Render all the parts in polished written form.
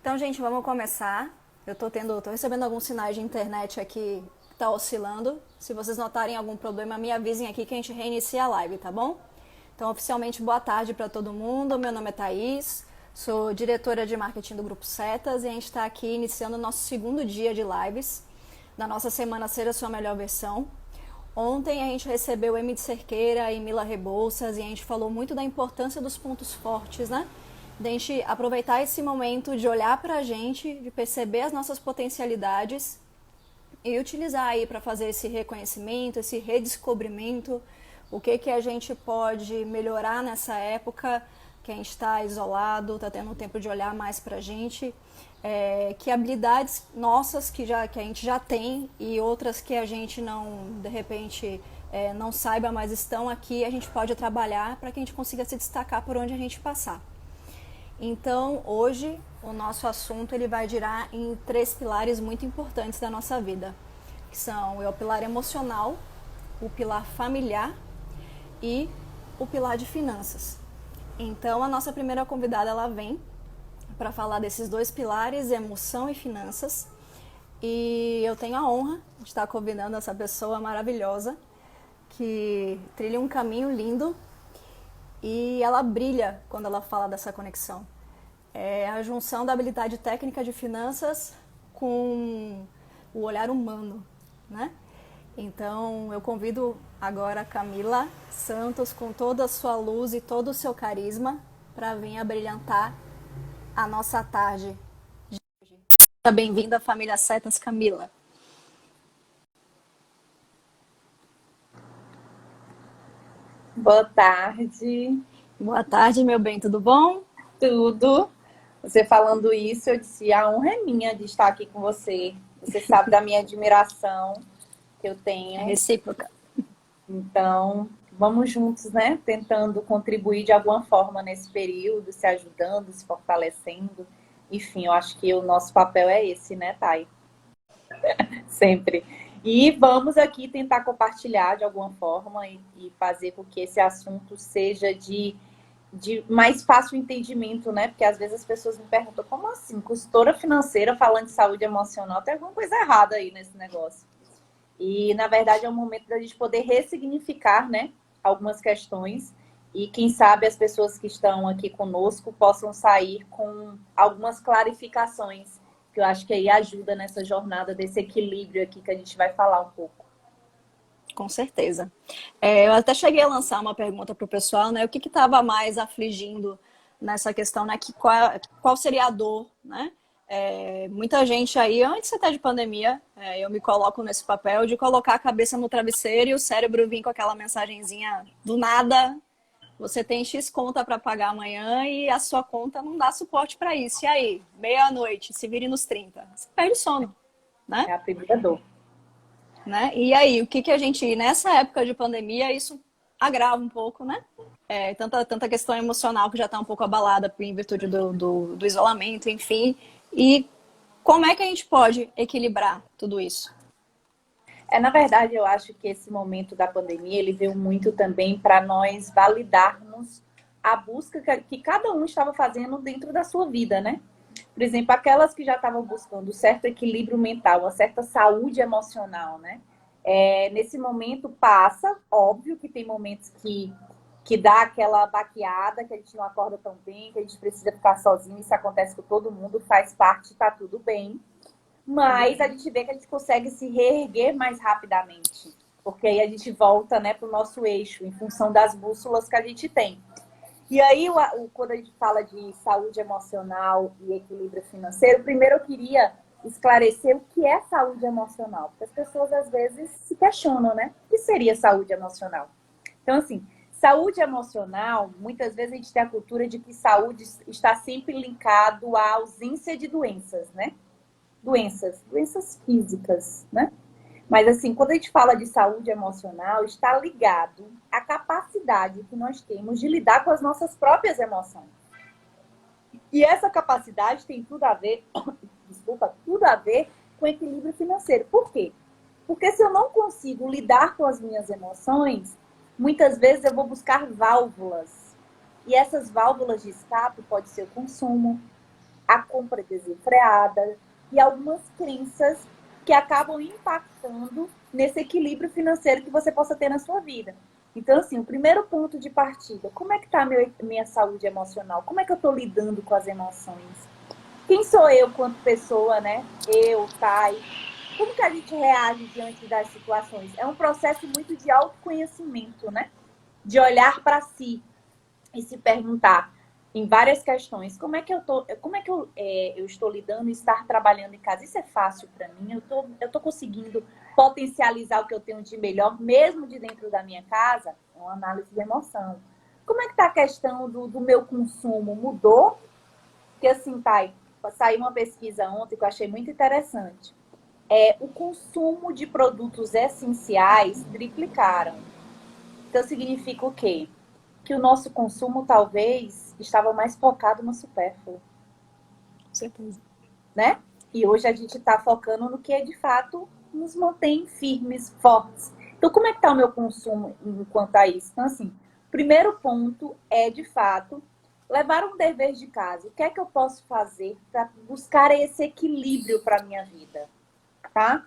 Então, gente, vamos começar. Tô recebendo alguns sinais de internet aqui que tá oscilando. Se vocês notarem algum problema, me avisem aqui que a gente reinicia a live, tá bom? Então, oficialmente, boa tarde para todo mundo. Meu nome é Thaís, sou diretora de marketing do Grupo Setas e a gente está aqui iniciando o nosso segundo dia de lives da nossa semana Ser a Sua Melhor Versão. Ontem a gente recebeu Emi de Cerqueira e Mila Rebouças e a gente falou muito da importância dos pontos fortes, né? De a gente aproveitar esse momento de olhar pra gente, de perceber as nossas potencialidades e utilizar aí para fazer esse reconhecimento, esse redescobrimento, o que a gente pode melhorar nessa época que a gente está isolado, está tendo tempo de olhar mais pra gente, que habilidades nossas que a gente já tem e outras que a gente não, de repente, não saiba, mas estão aqui, a gente pode trabalhar para que a gente consiga se destacar por onde a gente passar. Então, hoje, o nosso assunto ele vai girar em 3 pilares muito importantes da nossa vida, que são o pilar emocional, o pilar familiar e o pilar de finanças. Então, a nossa primeira convidada ela vem para falar desses 2 pilares, emoção e finanças. E eu tenho a honra de estar convidando essa pessoa maravilhosa que trilha um caminho lindo e ela brilha quando ela fala dessa conexão. É a junção da habilidade técnica de finanças com o olhar humano, né? Então, eu convido agora a Camila Santos, com toda a sua luz e todo o seu carisma, para vir abrilhantar a nossa tarde. Bem-vinda à família Setas, Camila. Boa tarde, Boa tarde, meu bem, tudo bom? tudo. Você falando isso, eu disse, a honra é minha de estar aqui com você. Você sabe da minha admiração que eu É tenho. recíproca. Então, vamos juntos, né? Tentando contribuir de alguma forma nesse período, se ajudando, se fortalecendo. Enfim, eu acho que o nosso papel é esse, né, Thay? Sempre. E vamos aqui tentar compartilhar de alguma forma e fazer com que esse assunto seja de mais fácil entendimento, né? Porque às vezes as pessoas me perguntam, como assim? Consultora financeira falando de saúde emocional, tem alguma coisa errada aí nesse negócio. E, na verdade, é um momento da gente poder ressignificar, né? Algumas questões e, quem sabe, as pessoas que estão aqui conosco possam sair com algumas clarificações, que eu acho que aí ajuda nessa jornada desse equilíbrio aqui que a gente vai falar um pouco. Com certeza. Eu até cheguei a lançar uma pergunta para o pessoal, né? O que estava mais afligindo nessa questão, né? Qual seria a dor, né? Muita gente aí, antes até de pandemia, eu me coloco nesse papel de colocar a cabeça no travesseiro e o cérebro vir com aquela mensagenzinha do nada. Você tem X conta para pagar amanhã e a sua conta não dá suporte para isso. E aí, meia-noite, se vire nos 30. Você perde o sono, né? É a primeira dor. Né? E aí, o que a gente, nessa época de pandemia, isso agrava um pouco, né? Tanta questão emocional que já está um pouco abalada em virtude do isolamento, enfim. E como é que a gente pode equilibrar tudo isso? Na verdade, eu acho que esse momento da pandemia, ele veio muito também para nós validarmos a busca que cada um estava fazendo dentro da sua vida, né? Por exemplo, aquelas que já estavam buscando um certo equilíbrio mental, uma certa saúde emocional, né? Nesse momento passa, óbvio que tem momentos que dá aquela baqueada, que a gente não acorda tão bem, que a gente precisa ficar sozinho, isso acontece com todo mundo, faz parte, tá tudo bem. Mas a gente vê que a gente consegue se reerguer mais rapidamente. Porque aí a gente volta, né, para o nosso eixo, em função das bússolas que a gente tem. E aí, quando a gente fala de saúde emocional e equilíbrio financeiro, primeiro eu queria esclarecer o que é saúde emocional. Porque as pessoas, às vezes, se questionam, né? O que seria saúde emocional? Então, assim, saúde emocional, muitas vezes a gente tem a cultura de que saúde está sempre linkado à ausência de doenças, né? Doenças físicas, né? Mas assim, quando a gente fala de saúde emocional, está ligado à capacidade que nós temos de lidar com as nossas próprias emoções. E essa capacidade tem tudo a ver, desculpa, tudo a ver com equilíbrio financeiro. Por quê? Porque se eu não consigo lidar com as minhas emoções, muitas vezes eu vou buscar válvulas. E essas válvulas de escape pode ser o consumo, a compra desenfreada e algumas crenças que acabam impactando nesse equilíbrio financeiro que você possa ter na sua vida. Então, assim, o primeiro ponto de partida, como é que está a minha saúde emocional? Como é que eu estou lidando com as emoções? Quem sou eu quanto pessoa, né? Eu, Thay. Como que a gente reage diante das situações? É um processo muito de autoconhecimento, né? De olhar para si e se perguntar em várias questões, eu estou lidando e estar trabalhando em casa? Isso é fácil para mim? Eu tô conseguindo potencializar o que eu tenho de melhor, mesmo de dentro da minha casa? É uma análise de emoção. Como é que está a questão do meu consumo? Mudou? Porque assim, Thay, saiu uma pesquisa ontem que eu achei muito interessante. O consumo de produtos essenciais triplicaram. Então significa o quê? Que o nosso consumo talvez estava mais focado no supérfluo, Com certeza. né? E hoje a gente está focando no que de fato nos mantém firmes, fortes. Então, como é que está o meu consumo enquanto a isso? Então, assim, primeiro ponto é, de fato, levar um dever de casa. O que é que eu posso fazer para buscar esse equilíbrio para a minha vida? Tá?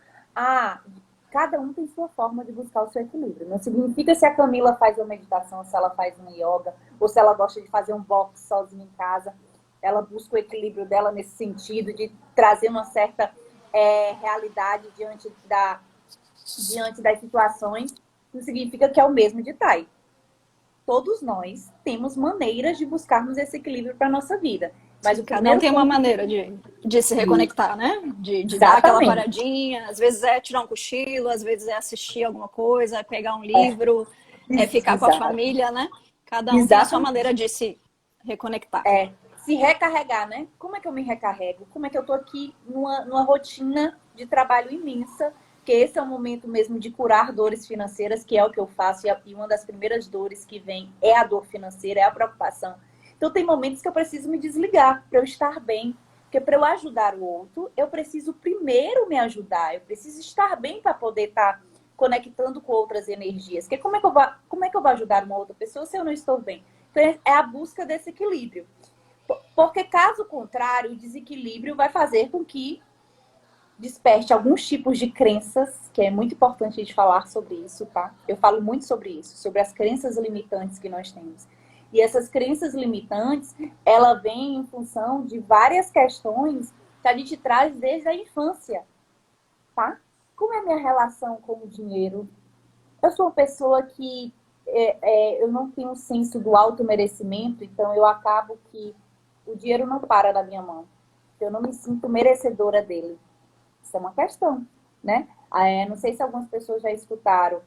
Cada um tem sua forma de buscar o seu equilíbrio. Não significa se a Camila faz uma meditação, se ela faz uma yoga, ou se ela gosta de fazer um box sozinha em casa. Ela busca o equilíbrio dela nesse sentido, de trazer uma certa realidade diante das situações. Não significa que é o mesmo de Thay. Todos nós temos maneiras de buscarmos esse equilíbrio para a nossa vida. Mas Sim, o cada um primeiro tem uma ponto... maneira de se reconectar, né? De dar aquela Exatamente. paradinha. Às vezes é tirar um cochilo, às vezes é assistir alguma coisa, é pegar um livro, é ficar com a Exato. família, né? Cada um tem a sua Exatamente. maneira de se reconectar. Se recarregar, né? Como é que eu me recarrego? Como é que eu tô aqui numa rotina de trabalho imensa, que esse é o momento mesmo de curar dores financeiras, que é o que eu faço, e uma das primeiras dores que vem é a dor financeira, é a preocupação. Então tem momentos que eu preciso me desligar para eu estar bem, porque para eu ajudar o outro, eu preciso primeiro me ajudar, eu preciso estar bem para poder estar conectando com outras energias. Porque como é que eu vou ajudar uma outra pessoa se eu não estou bem? Então é a busca desse equilíbrio. Porque, caso contrário, o desequilíbrio vai fazer com que desperte alguns tipos de crenças, que é muito importante a gente falar sobre isso, tá? Eu falo muito sobre isso, sobre as crenças limitantes que nós temos. E essas crenças limitantes, ela vem em função de várias questões que a gente traz desde a infância, tá? Como é a minha relação com o dinheiro? Eu sou uma pessoa que eu não tenho um senso do auto-merecimento, então eu acabo que o dinheiro não para na minha mão. Eu não me sinto merecedora dele. Isso é uma questão, né? Não sei se algumas pessoas já escutaram.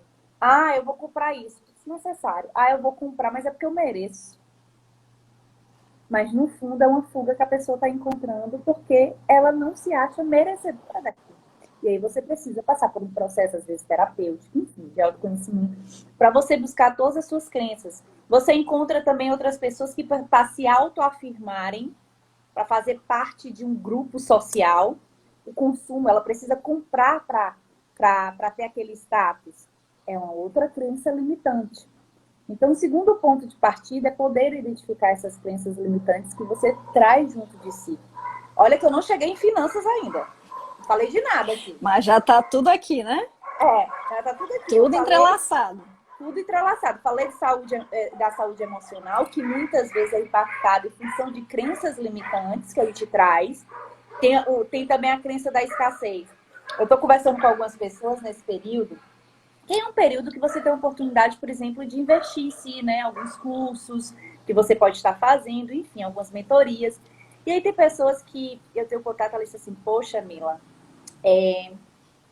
Eu vou comprar isso, desnecessário. Eu vou comprar, mas é porque eu mereço. Mas no fundo é uma fuga que a pessoa está encontrando porque ela não se acha merecedora daquilo. E aí você precisa passar por um processo, às vezes, terapêutico, enfim, de autoconhecimento, para você buscar todas as suas crenças. Você encontra também outras pessoas que, para se autoafirmarem, para fazer parte de um grupo social, o consumo, ela precisa comprar para ter aquele status. É uma outra crença limitante. Então, o segundo ponto de partida é poder identificar essas crenças limitantes que você traz junto de si. Olha que eu não cheguei em finanças ainda. Não falei de nada aqui. Mas já tá tudo aqui, né? Já tá tudo aqui. Tudo entrelaçado. Tudo entrelaçado. Falei de da saúde emocional, que muitas vezes é impactada em função de crenças limitantes que a gente traz. Tem também a crença da escassez. Eu estou conversando com algumas pessoas nesse período, que é um período que você tem a oportunidade, por exemplo, de investir em si, né? Alguns cursos que você pode estar fazendo, enfim, algumas mentorias. E aí tem pessoas que eu tenho contato, ela disse assim, poxa, Mila,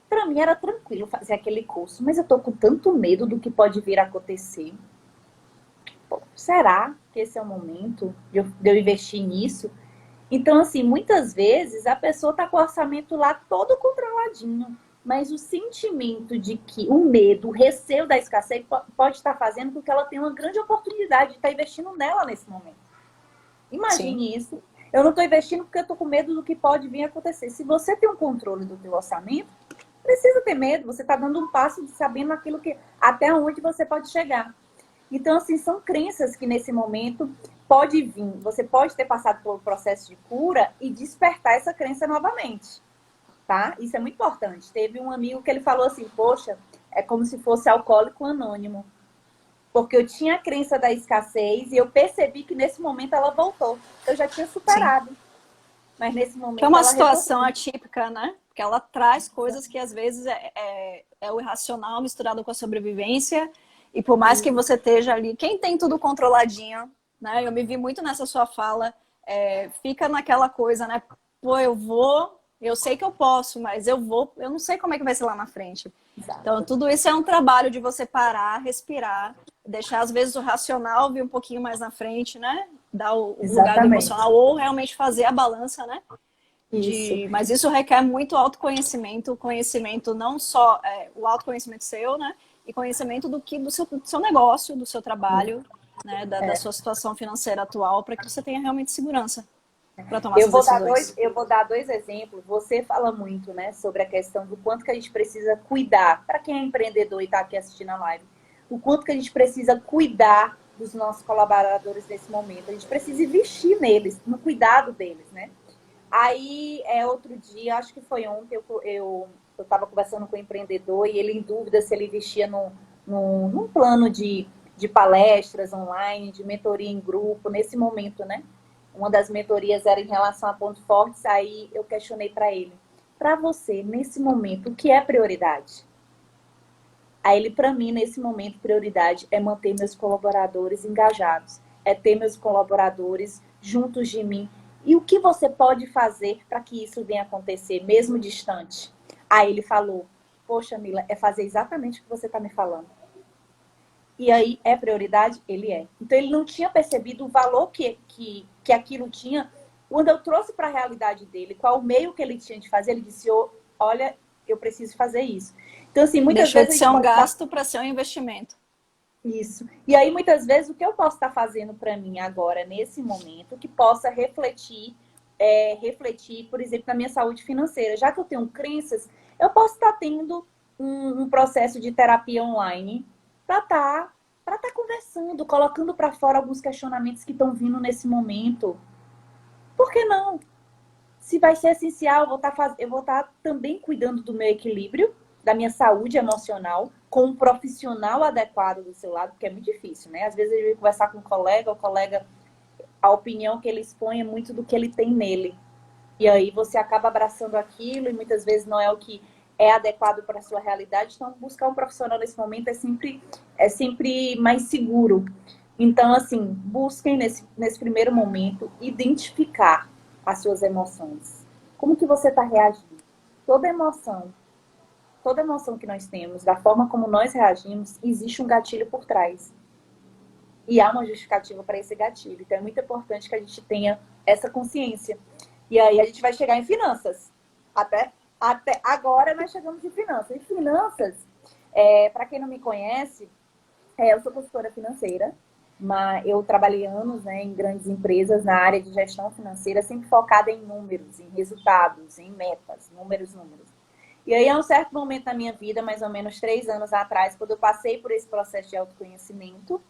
para mim era tranquilo fazer aquele curso, mas eu tô com tanto medo do que pode vir a acontecer. Pô, será que esse é o momento de eu investir nisso? Então, assim, muitas vezes a pessoa tá com o orçamento lá todo controladinho, mas o sentimento de que o medo, o receio da escassez pode estar fazendo com que ela tenha uma grande oportunidade de estar investindo nela nesse momento. Sim. Imagine isso. Eu não estou investindo porque eu estou com medo do que pode vir a acontecer. Se você tem um controle do teu orçamento, precisa ter medo. Você está dando um passo de sabendo aquilo que até onde você pode chegar. Então, assim, são crenças que nesse momento pode vir. Você pode ter passado pelo processo de cura e despertar essa crença novamente, tá? Isso é muito importante. Teve um amigo que ele falou assim, poxa, é como se fosse alcoólico anônimo. Porque eu tinha a crença da escassez e eu percebi que nesse momento ela voltou. Eu já tinha Sim. superado, mas nesse Que é momento uma ela situação retornou. atípica, né? Porque ela traz coisas que às vezes é o irracional misturado com a sobrevivência. E por mais que você esteja ali, quem tem tudo controladinho, né? Eu me vi muito nessa sua fala, fica naquela coisa, né? Pô, eu sei que eu posso, mas eu não sei como é que vai ser lá na frente. Então, Exato. tudo isso é um trabalho de você parar, respirar, deixar às vezes o racional vir um pouquinho mais na frente, né? Dar o lugar do Exatamente. emocional, ou realmente fazer a balança, né? Isso. Mas isso requer muito autoconhecimento, conhecimento não só o autoconhecimento seu, né? E conhecimento do seu negócio, do seu trabalho, né? Da É. sua situação financeira atual, para que você tenha realmente segurança para tomar Eu essas vou dar dois, decisões. eu vou dar dois exemplos. Você fala muito, né, sobre a questão do quanto que a gente precisa cuidar. Para quem é empreendedor e está aqui assistindo a live, o quanto que a gente precisa cuidar dos nossos colaboradores nesse momento. A gente precisa investir neles, no cuidado deles, né? Aí, outro dia, acho que foi ontem, eu estava conversando com um empreendedor e ele em dúvida se ele investia num plano de palestras online, de mentoria em grupo, nesse momento, né? Uma das mentorias era em relação a pontos fortes, aí eu questionei para ele. Para você, nesse momento, o que é prioridade? Aí ele, para mim, nesse momento, prioridade é manter meus colaboradores engajados, é ter meus colaboradores juntos de mim. E o que você pode fazer para que isso venha acontecer, mesmo distante? Aí ele falou, poxa, Mila, é fazer exatamente o que você está me falando. E aí, é prioridade? Ele é. Então, ele não tinha percebido o valor que aquilo tinha. Quando eu trouxe para a realidade dele, qual o meio que ele tinha de fazer, ele disse, olha, eu preciso fazer isso. Então, assim, muitas Deixou vezes de a ser gente um pode estar. gasto para ser um investimento. Isso. E aí, muitas vezes, o que eu posso estar fazendo para mim agora, nesse momento, que possa refletir, por exemplo, na minha saúde financeira. Já que eu tenho crenças, eu posso estar tendo um processo de terapia online para estar conversando, colocando para fora alguns questionamentos que estão vindo nesse momento. Por que não? Se vai ser essencial, eu vou estar também cuidando do meu equilíbrio, da minha saúde emocional, com um profissional adequado do seu lado, porque é muito difícil, né? Às vezes eu vou conversar com um colega, o colega, a opinião que ele expõe é muito do que ele tem nele. E aí você acaba abraçando aquilo e muitas vezes não é o que é adequado para a sua realidade. Então, buscar um profissional nesse momento é sempre mais seguro. Então, assim, busquem nesse primeiro momento identificar as suas emoções. Como que você está reagindo? Toda emoção, toda emoção que nós temos, da forma como nós reagimos, existe um gatilho por trás. E há uma justificativa para esse gatilho. Então, é muito importante que a gente tenha essa consciência. E aí a gente vai chegar em finanças. Até agora nós chegamos em finanças. Em finanças, para quem não me conhece, eu sou consultora financeira, mas eu trabalhei anos, né, em grandes empresas na área de gestão financeira, sempre focada em números, em resultados, em metas, números, números. E aí, a um certo momento da minha vida, mais ou menos 3 anos atrás, quando eu passei por esse processo de autoconhecimento,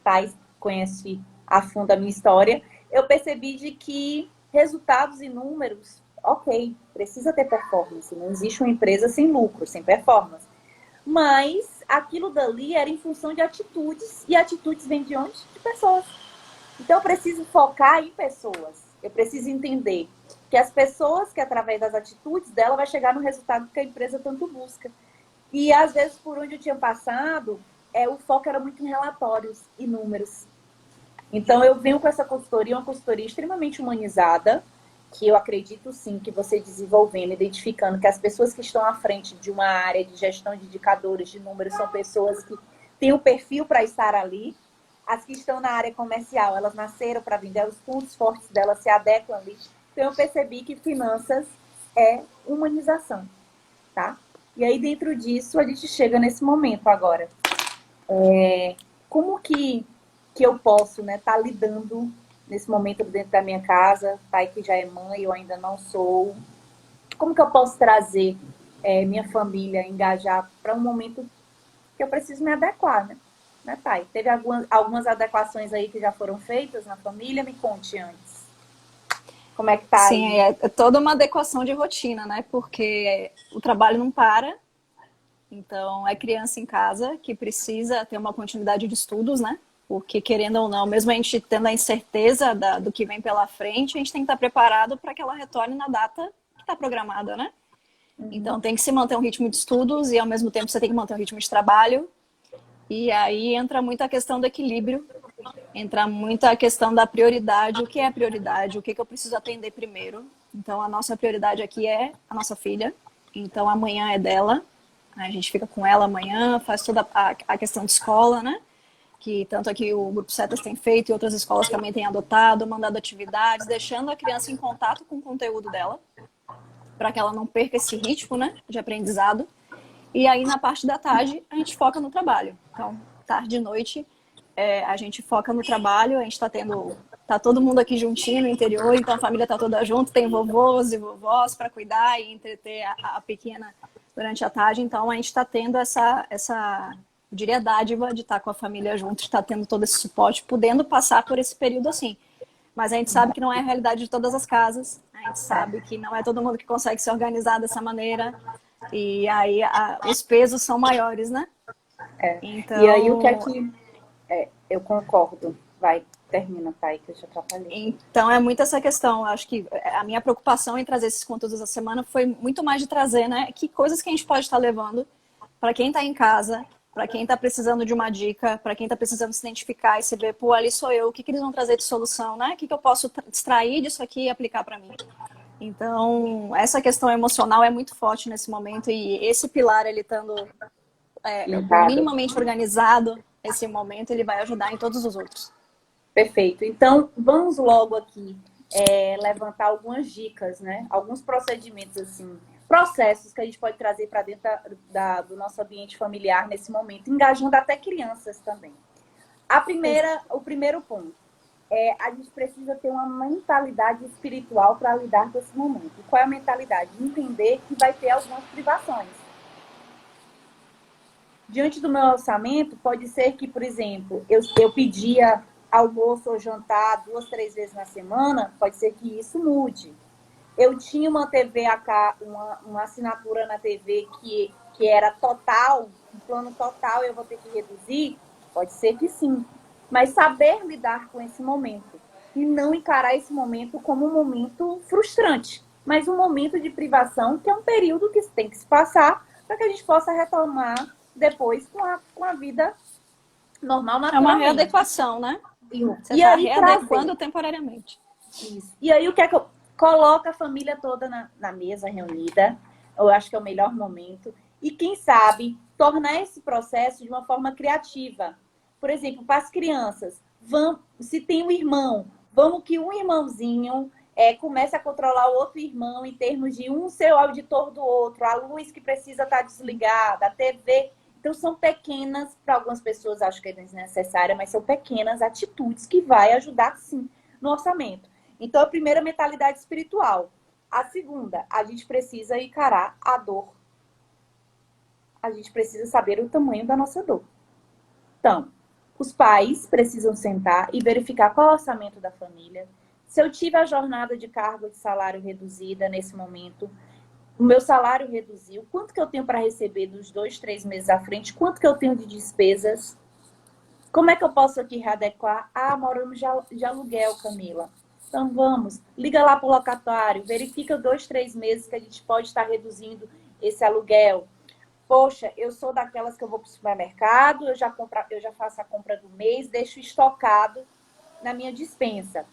Thais conhece a fundo a minha história, eu percebi de que resultados e números, ok, precisa ter performance, não existe uma empresa sem lucro, sem performance. Mas aquilo dali era em função de atitudes, e atitudes vêm de onde? De pessoas. Então eu preciso focar em pessoas. Eu preciso entender que as pessoas que através das atitudes dela vai chegar no resultado que a empresa tanto busca. E às vezes por onde eu tinha passado, o foco era muito em relatórios e números. Então eu venho com essa consultoria, uma consultoria extremamente humanizada, que eu acredito sim que você desenvolvendo, identificando que as pessoas que estão à frente de uma área de gestão de indicadores, de números, são pessoas que têm o perfil para estar ali. As que estão na área comercial, elas nasceram para vender, os pontos fortes delas se adequam ali. Então eu percebi que finanças é humanização, tá? E aí dentro disso a gente chega nesse momento agora. Como que eu posso, né, tá lidando nesse momento dentro da minha casa, pai que já é mãe, eu ainda não sou. Como que eu posso trazer minha família, engajar para um momento que eu preciso me adequar, né? né, Thay? Teve algumas adequações aí que já foram feitas na família? Me conte antes. Como é que tá Sim, aí? é toda uma adequação de rotina, né? Porque o trabalho não para, então é criança em casa que precisa ter uma continuidade de estudos, né? Porque querendo ou não, mesmo a gente tendo a incerteza do que vem pela frente, a gente tem que estar preparado para que ela retorne na data que está programada, né? Uhum. Então tem que se manter um ritmo de estudos e ao mesmo tempo você tem que manter um ritmo de trabalho. E aí entra muito a questão do equilíbrio, entra muito a questão da prioridade, o que é prioridade, o que eu preciso atender primeiro. Então a nossa prioridade aqui é a nossa filha, então amanhã é dela, a gente fica com ela amanhã, faz toda a questão de escola, né? Que tanto aqui o Grupo Setas tem feito e outras escolas também têm adotado, mandado atividades, deixando a criança em contato com o conteúdo dela, para que ela não perca esse ritmo, né, de aprendizado. E aí, na parte da tarde, a gente foca no trabalho. Então, tarde e noite, a gente foca no trabalho. A gente está tendo. Tá todo mundo aqui juntinho no interior, então a família tá toda junto. Tem vovôs e vovós para cuidar e entreter a pequena durante a tarde. Então, a gente está tendo eu diria, dádiva de estar com a família junto, de estar tendo todo esse suporte, podendo passar por esse período assim. Mas a gente sabe que não é a realidade de todas as casas. A gente sabe que não é todo mundo que consegue se organizar dessa maneira. E aí os pesos são maiores, né? É. E aí o que é Então, que... eu concordo. Vai, termina, Thay, que eu te atrapalhei. então é muito essa questão. Eu acho que a minha preocupação em trazer esses conteúdos essa semana foi muito mais de trazer, né? Que coisas que a gente pode estar levando para quem está em casa, para quem está precisando de uma dica, para quem está precisando se identificar e se ver, pô, ali sou eu, o que eles vão trazer de solução, né? O que eu posso extrair disso aqui e aplicar para mim? Então, essa questão emocional é muito forte nesse momento e esse pilar, ele estando Linkado. minimamente organizado, esse momento, ele vai ajudar em todos os outros. Perfeito. Então, vamos logo aqui levantar algumas dicas, né? Alguns procedimentos, assim, processos que a gente pode trazer para dentro do nosso ambiente familiar nesse momento, engajando até crianças também. O primeiro ponto a gente precisa ter uma mentalidade espiritual para lidar com esse momento. E qual é a mentalidade? Entender que vai ter algumas privações. Diante do meu orçamento, pode ser que, por exemplo, eu pedia almoço ou jantar 2, 3 vezes na semana, pode ser que isso mude. Eu tinha uma TV uma assinatura na TV que era total, um plano total, eu vou ter que reduzir? Pode ser que sim. Mas saber lidar com esse momento e não encarar esse momento como um momento frustrante, mas um momento de privação que é um período que tem que se passar para que a gente possa retomar depois com a vida normal, É uma naturalmente. readequação, né? Você E está aí trazer readequando temporariamente. isso. E aí o que é que eu coloco a família toda na mesa reunida? Eu acho que é o melhor momento. E quem sabe tornar esse processo de uma forma criativa. Por exemplo, para as crianças, se tem um irmão, vamos que um irmãozinho comece a controlar o outro irmão em termos de um ser o auditor do outro, a luz que precisa estar desligada, a TV. Então, são pequenas, para algumas pessoas acho que é desnecessária, mas são pequenas atitudes que vai ajudar, sim, no orçamento. Então, a primeira, mentalidade espiritual. A segunda, a gente precisa encarar a dor. A gente precisa saber o tamanho da nossa dor. Então, os pais precisam sentar e verificar qual é o orçamento da família. Se eu tive a jornada de cargo de salário reduzida nesse momento, o meu salário reduziu, quanto que eu tenho para receber dos 2, 3 meses à frente, quanto que eu tenho de despesas, como é que eu posso aqui readequar? Ah, moramos de aluguel, Camila. Então vamos, liga lá para o locatário, verifica 2, 3 meses que a gente pode estar reduzindo esse aluguel. Poxa, eu sou daquelas que eu vou para o supermercado, eu já faço a compra do mês, deixo estocado na minha despensa.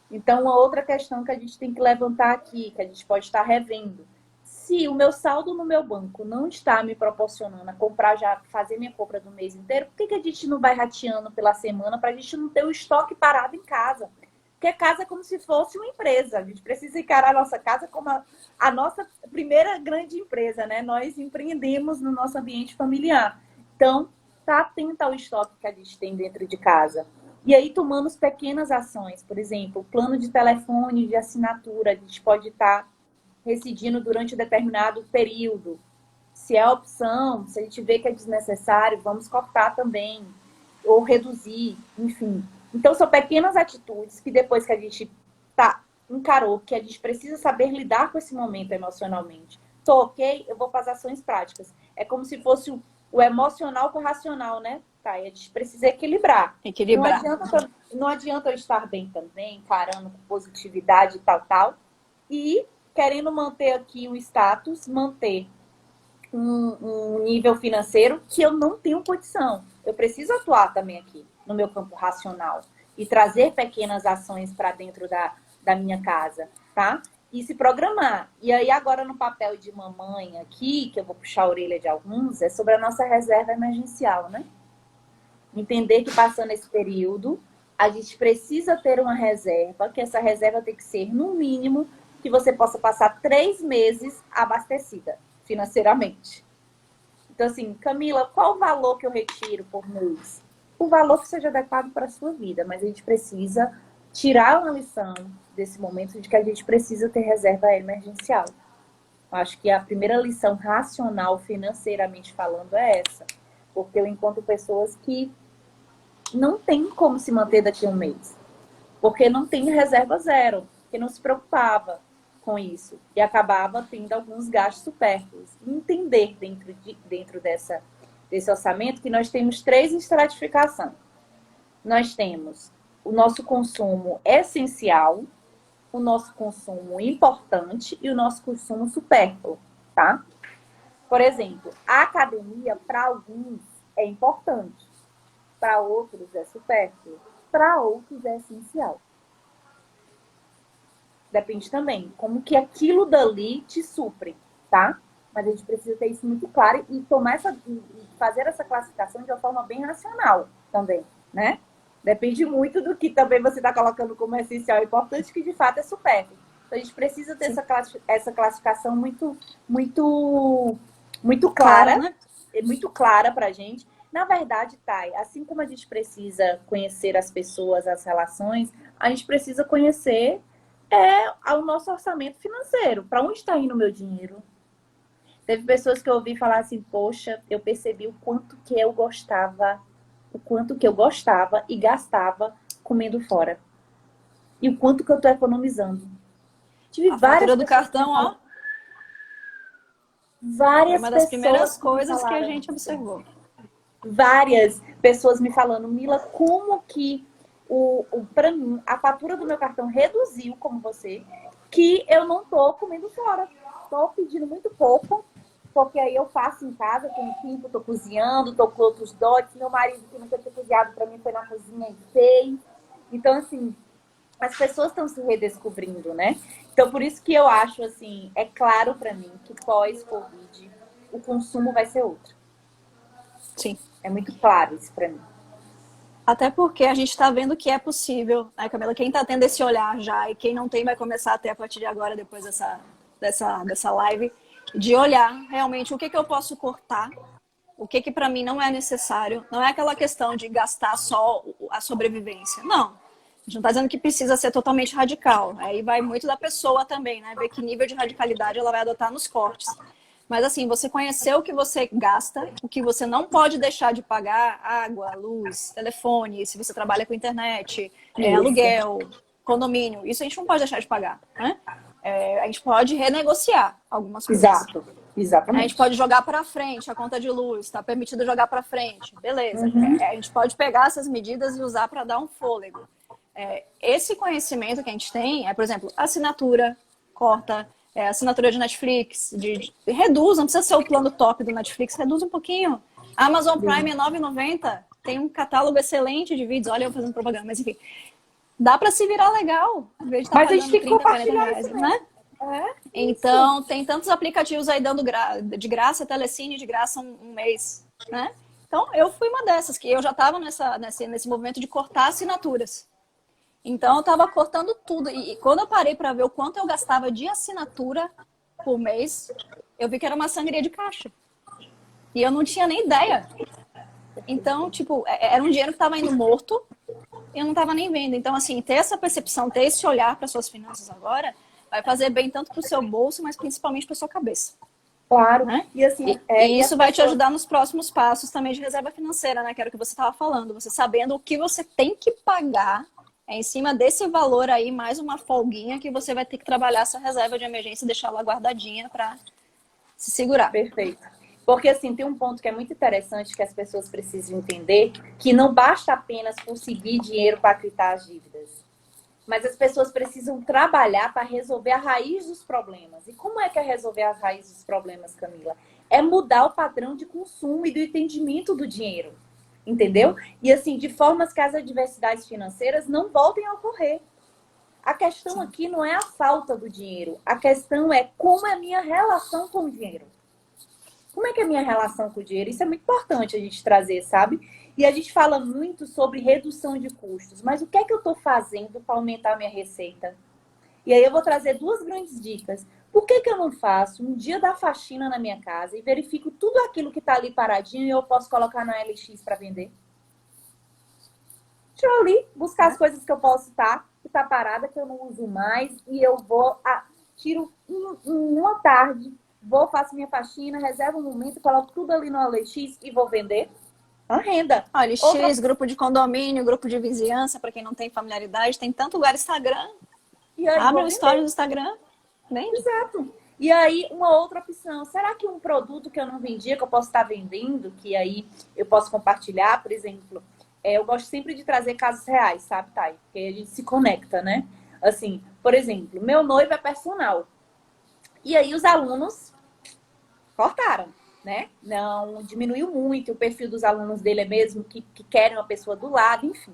Então, uma outra questão que a gente tem que levantar aqui, que a gente pode estar revendo. Se o meu saldo no meu banco não está me proporcionando a comprar, já fazer minha compra do mês inteiro, por que a gente não vai rateando pela semana para a gente não ter o estoque parado em casa? Porque casa é como se fosse uma empresa. A gente precisa encarar a nossa casa como a nossa primeira grande empresa, né? Nós empreendemos no nosso ambiente familiar. Então, tá atenta ao estoque que a gente tem dentro de casa. E aí tomamos pequenas ações. Por exemplo, o plano de telefone, de assinatura, a gente pode estar residindo durante um determinado período. Se é opção, se a gente vê que é desnecessário, vamos cortar também. ou reduzir, enfim. Então, são pequenas atitudes que depois que a gente encarou que a gente precisa saber lidar com esse momento emocionalmente. Tô ok? Eu vou fazer ações práticas. É como se fosse o emocional com o racional, né? Tá, a gente precisa equilibrar. Equilibrar. Não adianta eu estar bem também, encarando com positividade e tal, e querendo manter aqui o status, manter um nível financeiro que eu não tenho condição. Eu preciso atuar também aqui, no meu campo racional, e trazer pequenas ações para dentro da minha casa, tá? E se programar. E aí, agora, no papel de mamãe aqui, que eu vou puxar a orelha de alguns, é sobre a nossa reserva emergencial, né? Entender que passando esse período, a gente precisa ter uma reserva, que essa reserva tem que ser, no mínimo, que você possa passar 3 meses abastecida financeiramente. Então, assim, Camila, qual o valor que eu retiro por mês? O valor que seja adequado para a sua vida, mas a gente precisa tirar uma lição desse momento de que a gente precisa ter reserva emergencial. Eu acho que a primeira lição racional, financeiramente falando, é essa. Porque eu encontro pessoas que não têm como se manter daqui a um mês. Porque não tem reserva zero, porque não se preocupava com isso. E acabava tendo alguns gastos supérfluos. Entender dentro desse orçamento que nós temos 3 estratificações. Nós temos o nosso consumo essencial, o nosso consumo importante e o nosso consumo supérfluo, tá? Por exemplo, a academia, para alguns, é importante. Para outros, é supérfluo. Para outros, é essencial. Depende também como que aquilo dali te supre, tá? Mas a gente precisa ter isso muito claro e fazer essa classificação de uma forma bem racional também, né? Depende muito do que também você está colocando como essencial e importante, que de fato é supérfluo. Então a gente precisa ter essa classificação muito clara, né? muito clara para a gente. Na verdade, Thay, assim como a gente precisa conhecer as pessoas, as relações, a gente precisa conhecer o nosso orçamento financeiro. Para onde está indo o meu dinheiro? Teve pessoas que eu ouvi falar assim, poxa, eu percebi o quanto que eu gostava e gastava comendo fora. E o quanto que eu estou economizando. Tive A várias fatura do pessoas cartão, ó, foi várias uma das primeiras pessoas coisas que a gente observou. Várias pessoas me falando, Mila, como que para mim, a fatura do meu cartão reduziu, como você, que eu não tô comendo fora. Tô pedindo muito pouco, porque aí eu faço em casa, tenho tempo, tô cozinhando, tô com outros dotes. Meu marido, que nunca tinha cozinhado para mim, foi na cozinha e fez. Então, assim, as pessoas estão se redescobrindo, né? Então, por isso que eu acho, assim, é claro para mim que pós-Covid o consumo vai ser outro. Sim. É muito claro isso para mim. Até porque a gente está vendo que é possível, né, Camila? Quem está tendo esse olhar já e quem não tem vai começar a ter a partir de agora, depois dessa live, de olhar realmente o que eu posso cortar, o que para mim não é necessário. Não é aquela questão de gastar só a sobrevivência. Não. A gente não está dizendo que precisa ser totalmente radical. Aí vai muito da pessoa também, né? Ver que nível de radicalidade ela vai adotar nos cortes. Mas assim, você conhecer o que você gasta, o que você não pode deixar de pagar, água, luz, telefone, se você trabalha com internet, aluguel, condomínio, isso a gente não pode deixar de pagar, né? A gente pode renegociar algumas coisas. Exato, exatamente. A gente pode jogar para frente a conta de luz, está permitido jogar para frente, beleza. A gente pode pegar essas medidas e usar para dar um fôlego. Esse conhecimento que a gente tem por exemplo, assinatura, corta, assinatura de Netflix, reduz, não precisa ser o plano top do Netflix, reduz um pouquinho. A Amazon Prime é R$ 9,90, tem um catálogo excelente de vídeos, olha eu fazendo propaganda, mas enfim, dá para se virar legal, em vez de estar pagando 30, 40 reais, né? Então, tem tantos aplicativos aí dando de graça, Telecine de graça um mês, né? Então, eu fui uma dessas, que eu já estava nesse movimento de cortar assinaturas. Então, eu estava cortando tudo. E quando eu parei para ver o quanto eu gastava de assinatura por mês, eu vi que era uma sangria de caixa. E eu não tinha nem ideia. Então, tipo, era um dinheiro que estava indo morto e eu não estava nem vendo. Então, assim, ter essa percepção, ter esse olhar para suas finanças agora, vai fazer bem tanto para o seu bolso, mas principalmente para sua cabeça. Claro. né? E assim, E e as isso vai te pessoas. ajudar nos próximos passos também de reserva financeira, né? Que era o que você estava falando. Você sabendo o que você tem que pagar em cima desse valor aí, mais uma folguinha que você vai ter que trabalhar essa reserva de emergência e deixar ela guardadinha para se segurar. Perfeito. Porque assim, tem um ponto que é muito interessante que as pessoas precisam entender, que não basta apenas conseguir dinheiro para quitar as dívidas. Mas as pessoas precisam trabalhar para resolver a raiz dos problemas. E como é que é resolver as raízes dos problemas, Camila? É mudar o padrão de consumo e do entendimento do dinheiro. Entendeu? E assim, de formas que as adversidades financeiras não voltem a ocorrer. A questão Sim. aqui não é a falta do dinheiro. A questão é como é a minha relação com o dinheiro. Como é que é a minha relação com o dinheiro? Isso é muito importante a gente trazer, sabe? E a gente fala muito sobre redução de custos, mas o que é que eu estou fazendo para aumentar a minha receita? E aí eu vou trazer duas grandes dicas. Por que eu não faço um dia da faxina na minha casa e verifico tudo aquilo que está ali paradinho e eu posso colocar na LX para vender? Deixa eu ali buscar as Né? coisas que eu posso estar, que está parada, que eu não uso mais, e eu vou, tiro uma tarde, vou, faço minha faxina, reservo um momento, coloco tudo ali no OLX e vou vender. Uma renda. Olha, Outra. X, grupo de condomínio, grupo de vizinhança, para quem não tem familiaridade, tem tanto lugar Instagram. E aí Abre vou um story vender. do Instagram, vende. Exato. E aí, uma outra opção. Será que um produto que eu não vendia, que eu posso estar vendendo, que aí eu posso compartilhar, por exemplo, eu gosto sempre de trazer casos reais, sabe, Thay? Porque a gente se conecta, né? Assim, por exemplo, meu noivo é personal. E aí os alunos cortaram, né? Não diminuiu muito. O perfil dos alunos dele é mesmo que querem uma pessoa do lado, enfim.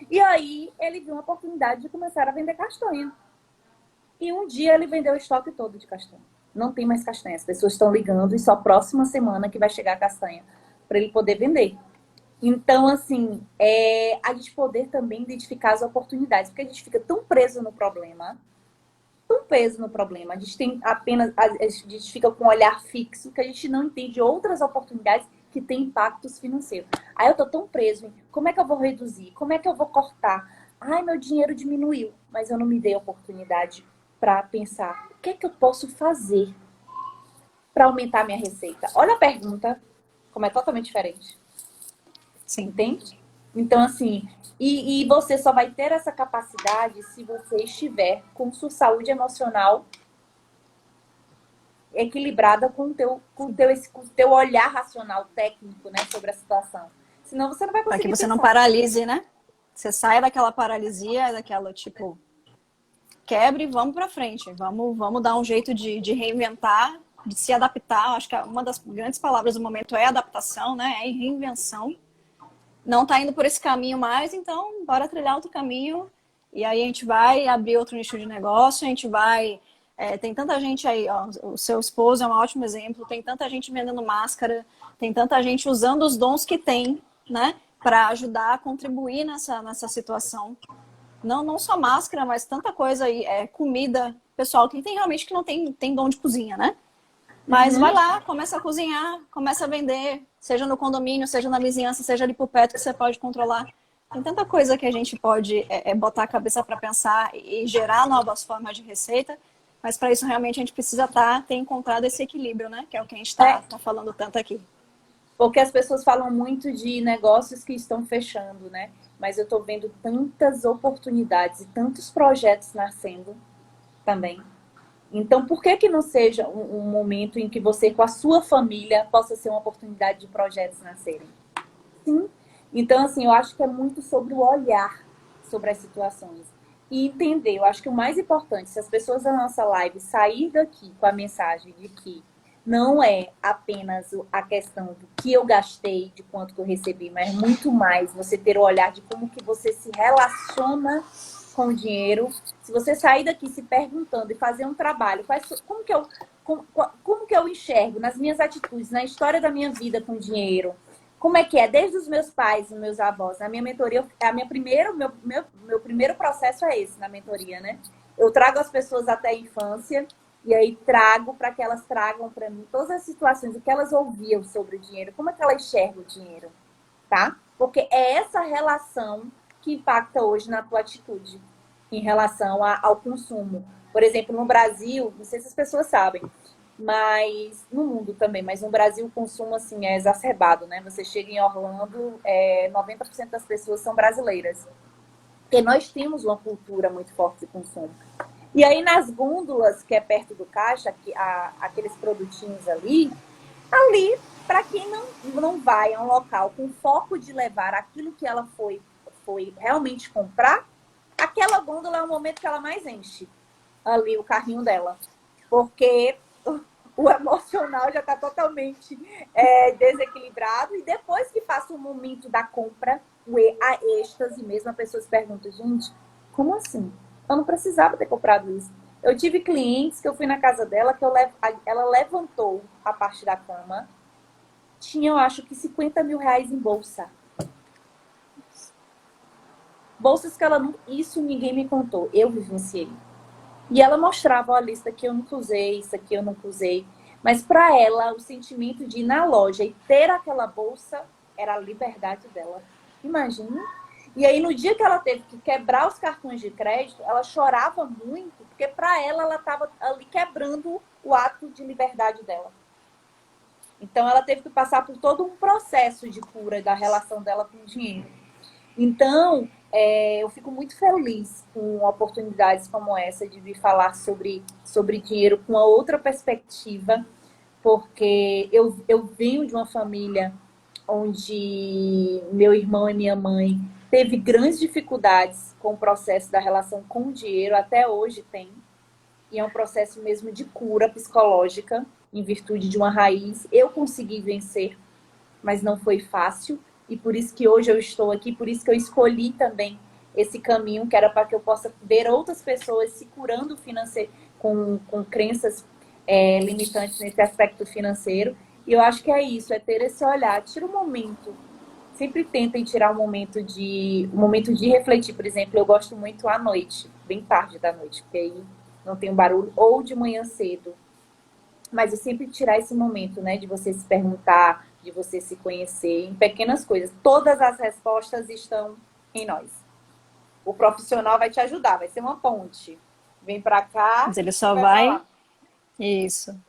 E aí ele viu uma oportunidade de começar a vender castanha. E um dia ele vendeu o estoque todo de castanha. Não tem mais castanha. As pessoas estão ligando e só próxima semana que vai chegar a castanha para ele poder vender. Então, assim, a gente poder também identificar as oportunidades, porque a gente fica tão preso no problema, a gente tem apenas, a gente fica com um olhar fixo que a gente não entende outras oportunidades que têm impactos financeiros. Aí eu tô tão preso em como é que eu vou reduzir, como é que eu vou cortar. Ai, meu dinheiro diminuiu, mas eu não me dei a oportunidade para pensar o que é que eu posso fazer para aumentar minha receita. Olha a pergunta, como é totalmente diferente. Sim. Entende? Então, assim, e você só vai ter essa capacidade se você estiver com sua saúde emocional equilibrada com o teu olhar racional, técnico, né, sobre a situação. Senão você não vai Para que conseguir você não pensar. paralise, né? Você saia daquela paralisia, daquela tipo, quebre e vamos para frente. Vamos dar um jeito de reinventar, de se adaptar. Acho que uma das grandes palavras do momento é adaptação, né? É reinvenção. Não está indo por esse caminho mais, então bora trilhar outro caminho. E aí a gente vai abrir outro nicho de negócio, a gente vai. Tem tanta gente aí, ó, o seu esposo é um ótimo exemplo, tem tanta gente vendendo máscara, tem tanta gente usando os dons que tem, né, para ajudar a contribuir nessa situação. Não só máscara, mas tanta coisa aí, comida, pessoal, quem tem realmente que não tem dom de cozinha, né? Mas vai Uhum. lá, começa a cozinhar, começa a vender, seja no condomínio, seja na vizinhança, seja ali por perto que você pode controlar. Tem tanta coisa que a gente pode botar a cabeça para pensar e gerar novas formas de receita, mas para isso realmente a gente precisa ter encontrado esse equilíbrio, né? Que é o que a gente É, tá falando tanto aqui. porque as pessoas falam muito de negócios que estão fechando, né? Mas eu estou vendo tantas oportunidades e tantos projetos nascendo também. Então, por que não seja um momento em que você, com a sua família, possa ser uma oportunidade de projetos nascerem? Sim. Então, assim, eu acho que é muito sobre o olhar sobre as situações. E entender, eu acho que o mais importante, se as pessoas da nossa live sair daqui com a mensagem de que não é apenas a questão do que eu gastei, de quanto que eu recebi, mas muito mais você ter o olhar de como que você se relaciona com o dinheiro. Se você sair daqui se perguntando e fazer um trabalho, como que eu enxergo nas minhas atitudes, na história da minha vida com o dinheiro, como é que é? Desde os meus pais, os meus avós. Na minha mentoria, meu primeiro processo é esse na mentoria, né? Eu trago as pessoas até a infância e aí trago para que elas tragam para mim todas as situações, o que elas ouviam sobre o dinheiro, como é que ela enxerga o dinheiro, tá? Porque é essa relação que impacta hoje na tua atitude em relação ao consumo. Por exemplo, no Brasil, não sei se as pessoas sabem, mas no mundo também, mas no Brasil o consumo assim é exacerbado, né? Você chega em Orlando, 90% das pessoas são brasileiras, porque nós temos uma cultura muito forte de consumo. E aí nas gôndolas, que é perto do caixa, aqueles produtinhos ali, para quem não vai a um local com foco de levar aquilo que ela foi realmente comprar, aquela gôndola é o momento que ela mais enche ali o carrinho dela. Porque o emocional já está totalmente desequilibrado. E depois que passa o momento da compra, a êxtase mesmo, a pessoa se pergunta, gente, como assim? Eu não precisava ter comprado isso. Eu tive clientes que eu fui na casa dela, ela levantou a parte da cama, tinha, eu acho que 50 mil reais em bolsa. Bolsas que ela não... Isso ninguém me contou, eu vivenciei. E ela mostrava, olha, isso aqui eu nunca usei, isso aqui eu nunca usei. Mas para ela, o sentimento de ir na loja e ter aquela bolsa era a liberdade dela. Imagina. E aí, no dia que ela teve que quebrar os cartões de crédito, ela chorava muito, porque para ela estava ali quebrando o ato de liberdade dela. Então, ela teve que passar por todo um processo de cura da relação dela com o dinheiro. Então, eu fico muito feliz com oportunidades como essa de vir falar sobre dinheiro com uma outra perspectiva, porque eu venho de uma família onde meu irmão e minha mãe teve grandes dificuldades com o processo da relação com o dinheiro, até hoje tem, e é um processo mesmo de cura psicológica, em virtude de uma raiz. Eu consegui vencer, mas não foi fácil, e por isso que hoje eu estou aqui, por isso que eu escolhi também esse caminho, que era para que eu possa ver outras pessoas se curando financeiro, com crenças limitantes nesse aspecto financeiro. E eu acho que é isso, é ter esse olhar. Tira um momento, sempre tentem tirar um momento de refletir. Por exemplo, eu gosto muito à noite, bem tarde da noite, porque aí não tem um barulho, ou de manhã cedo. Mas eu sempre tirar esse momento, né, de você se perguntar, de você se conhecer em pequenas coisas. Todas as respostas estão em nós. O profissional vai te ajudar, vai ser uma ponte. Vem para cá Mas ele e só vai para vai. lá. Isso. Ele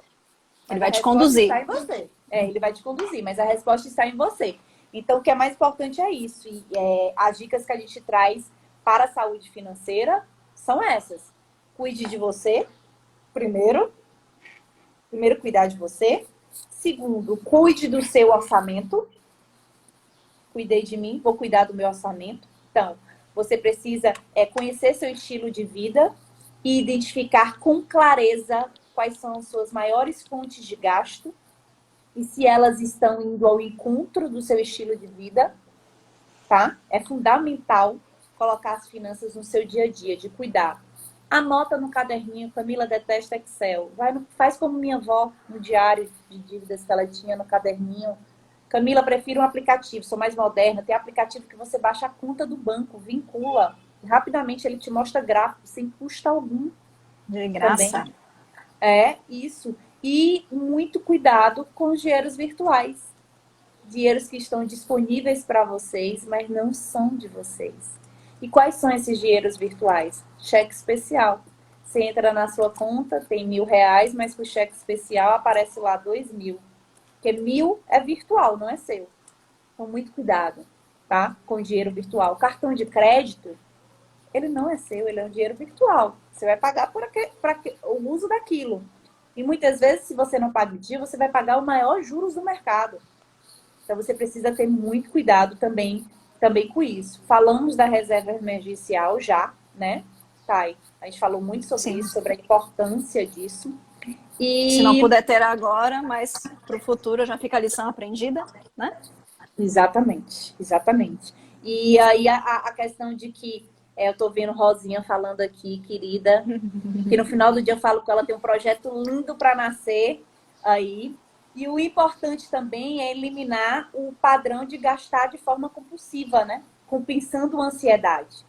Mas a vai te resposta conduzir. está em você. Ele vai te conduzir, mas a resposta está em você. Então, o que é mais importante é isso. E as dicas que a gente traz para a saúde financeira são essas. Cuide de você, primeiro. Primeiro, cuidar de você. Segundo, cuide do seu orçamento. Cuidei de mim, vou cuidar do meu orçamento. Então, você precisa conhecer seu estilo de vida e identificar com clareza quais são as suas maiores fontes de gasto e se elas estão indo ao encontro do seu estilo de vida, tá? É fundamental colocar as finanças no seu dia a dia, de cuidar. Anota no caderninho, Camila detesta Excel. Faz como minha avó no diário de dívidas que ela tinha no caderninho. Camila, prefiro um aplicativo, sou mais moderna. Tem aplicativo que você baixa a conta do banco, vincula. Rapidamente ele te mostra gráfico, sem custo algum De também. graça. É isso. E muito cuidado com os dinheiros virtuais. Dinheiros que estão disponíveis para vocês, mas não são de vocês. E quais são esses dinheiros virtuais? Cheque especial. Você entra na sua conta, tem R$ 1.000, mas com o cheque especial aparece lá 2.000. Porque 1.000 é virtual, não é seu. Então, muito cuidado, tá? Com dinheiro virtual. Cartão de crédito, ele não é seu, ele é um dinheiro virtual. Você vai pagar por o uso daquilo. E muitas vezes, se você não paga o dia, você vai pagar o maior juros do mercado. Então, você precisa ter muito cuidado também com isso. Falamos da reserva emergencial já, né, Thay? A gente falou muito sobre Sim. isso, sobre a importância disso. Se não E puder ter agora, mas para o futuro já fica a lição aprendida, né? exatamente, exatamente. E aí a questão de que eu tô vendo Rosinha falando aqui, querida, que no final do dia eu falo que ela tem um projeto lindo para nascer aí. E o importante também é eliminar o padrão de gastar de forma compulsiva, né? Compensando a ansiedade.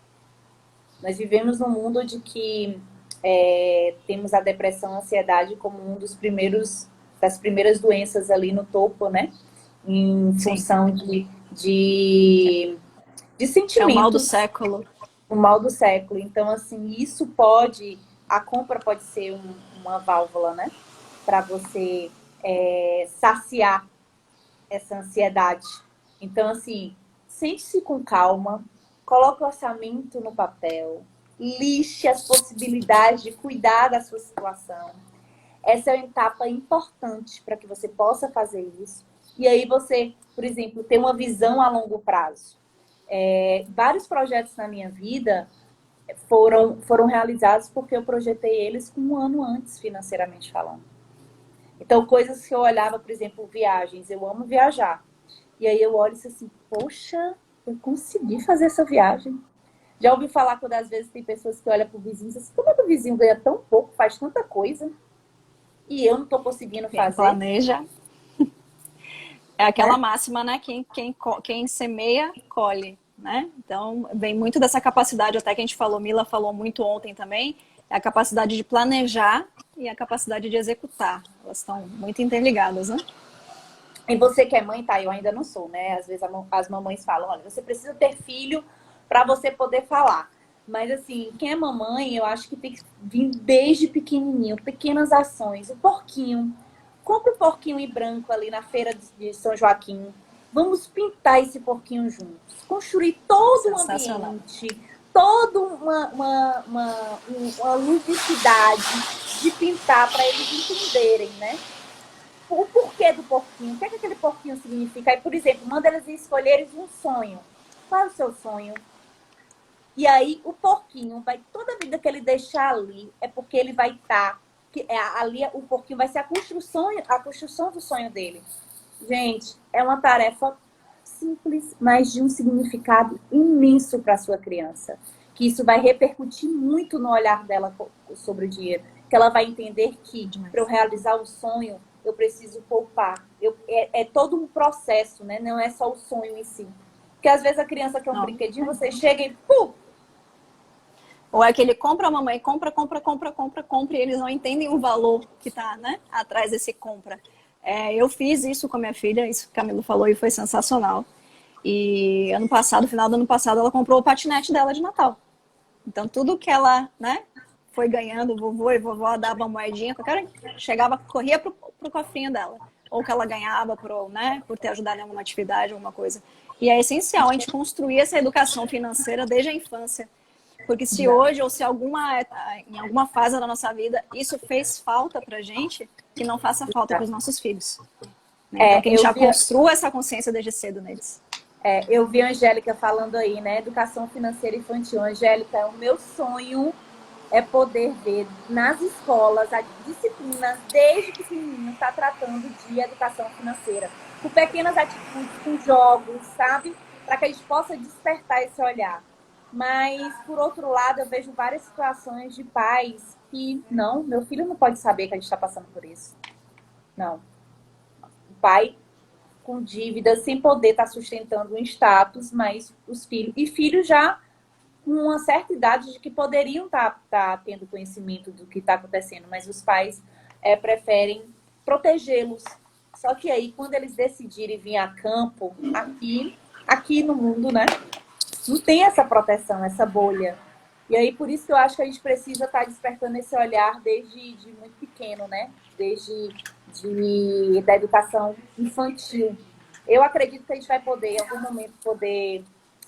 Nós vivemos num mundo de que temos a depressão, a ansiedade como das primeiras doenças ali no topo, né? Em Sim. função de É o mal do sentimentos, século. o mal do século. Então, assim, a compra pode ser uma válvula, né? para você saciar essa ansiedade. Então, assim, sente-se com calma, coloque o orçamento no papel, liste as possibilidades de cuidar da sua situação. Essa é uma etapa importante para que você possa fazer isso. E aí você, por exemplo, ter uma visão a longo prazo. Vários projetos na minha vida foram realizados porque eu projetei eles com um ano antes, financeiramente falando. Então, coisas que eu olhava, por exemplo, viagens. Eu amo viajar. E aí eu olho e assim, poxa, eu consegui fazer essa viagem. Já ouvi falar quando às vezes tem pessoas que olham para o vizinho e dizem assim, como é que o vizinho ganha tão pouco, faz tanta coisa, e eu não estou conseguindo Quem fazer? planeja. É aquela Né? máxima, né? Quem semeia, colhe, né? Então, vem muito dessa capacidade, até que a gente falou, Mila falou muito ontem também, é a capacidade de planejar e a capacidade de executar. Elas estão muito interligadas, né? E você que é mãe, tá? Eu ainda não sou, né? Às vezes as mamães falam, olha, você precisa ter filho para você poder falar. Mas assim, quem é mamãe, eu acho que tem que vir desde pequenininho, pequenas ações. O porquinho. Compre o porquinho em branco ali na feira de São Joaquim. Vamos pintar esse porquinho juntos. Construir todo um Sensacional. ambiente, toda uma ludicidade de pintar para eles entenderem, né? O porquê do porquinho, o que é que aquele porquinho significa. Aí, por exemplo, manda eles escolherem um sonho. Qual é o seu sonho? E aí, o porquinho vai, toda vida que ele deixar ali, é porque ele vai estar, ali o porquinho vai ser a construção do sonho dele. Gente, é uma tarefa simples, mas de um significado imenso para a sua criança. Que isso vai repercutir muito no olhar dela sobre o dinheiro. Que ela vai entender que, para eu realizar o sonho, eu preciso poupar. É todo um processo, né? Não é só o sonho em si. Porque às vezes a criança quer um brinquedinho, você chega e pum! Ou é que ele compra, a mamãe compra, e eles não entendem o valor que está, né, atrás desse compra. Eu fiz isso com a minha filha, isso que o Camilo falou e foi sensacional. E ano passado, final do ano passado, ela comprou o patinete dela de Natal. Então tudo que ela, né, foi ganhando, vovô e vovó davam moedinha, chegava, corria pro cofrinho dela. Ou que ela ganhava por ter ajudado em alguma atividade, alguma coisa. E é essencial a gente construir essa educação financeira desde a infância. Porque se hoje ou se em alguma fase da nossa vida isso fez falta pra gente, que não faça falta para os nossos filhos. Né? Então que a gente já construa essa consciência desde cedo neles. Eu vi a Angélica falando aí, né? Educação financeira infantil. Angélica, o meu sonho é poder ver nas escolas a disciplina, desde pequenininho, está tratando de educação financeira. Com pequenas atitudes, com jogos, sabe? Para que a gente possa despertar esse olhar. Mas, por outro lado, eu vejo várias situações de pais que, não, meu filho não pode saber que a gente está passando por isso. Não. O pai com dívidas, sem poder estar sustentando um status, mas os filhos... E filhos já com uma certa idade de que poderiam estar tendo conhecimento do que está acontecendo, mas os pais preferem protegê-los. Só que aí, quando eles decidirem vir a campo, aqui no mundo, né? Não tem essa proteção, essa bolha. E aí, por isso que eu acho que a gente precisa estar despertando esse olhar desde muito pequeno, né? Da educação infantil. Eu acredito que a gente vai poder, em algum momento, poder